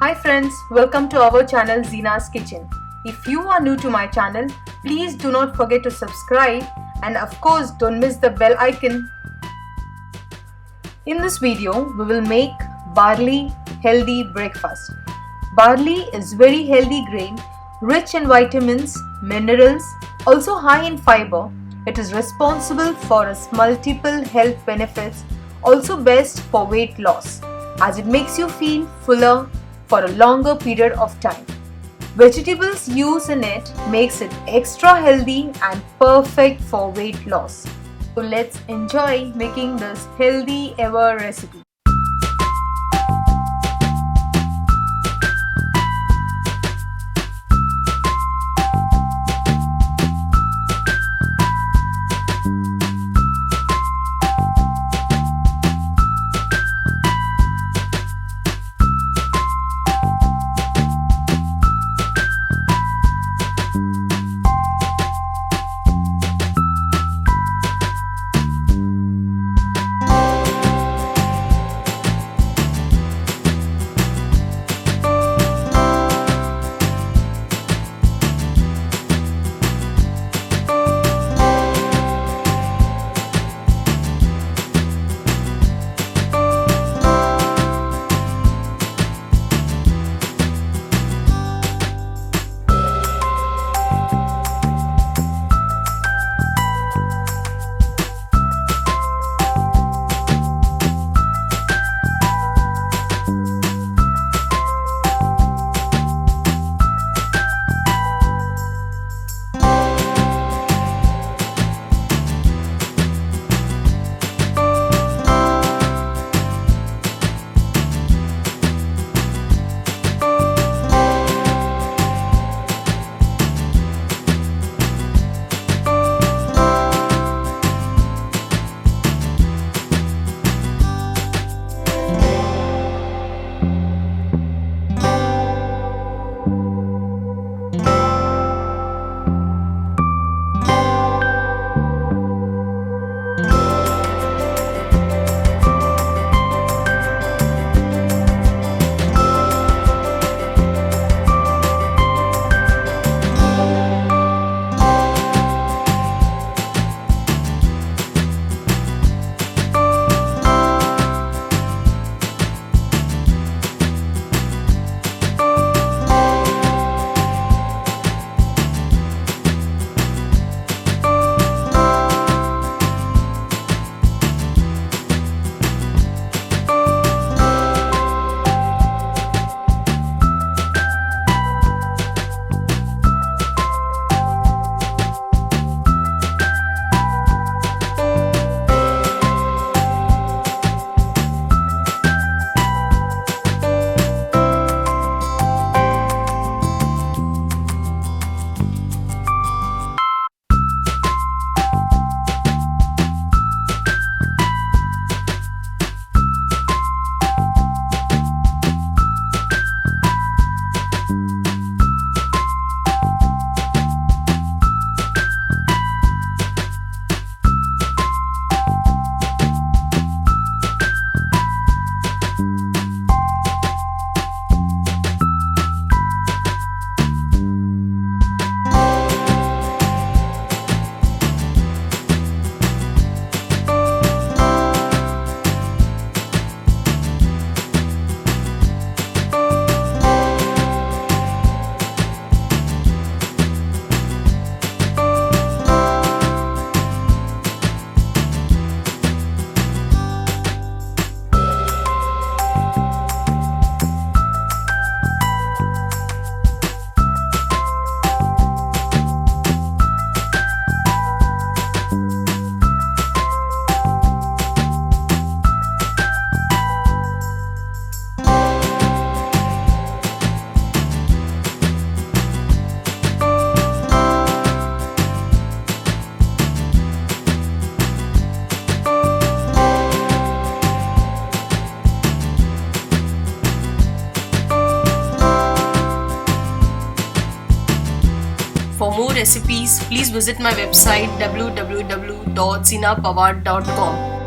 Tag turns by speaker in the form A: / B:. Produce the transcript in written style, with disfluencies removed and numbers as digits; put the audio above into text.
A: Hi friends, welcome to our channel Zina's Kitchen. If you are new to my channel, please do not forget to subscribe and of course don't miss the bell icon. In this video, we will make Barley Healthy Breakfast. Barley is very healthy grain, rich in vitamins, minerals, also high in fiber. It is responsible for its multiple health benefits, also best for weight loss, as it makes you feel fuller for a longer period of time. Vegetables used in it makes it extra healthy and perfect for weight loss. So let's enjoy making this healthy ever recipe.
B: For more recipes, please visit my website www.zinapawar.com.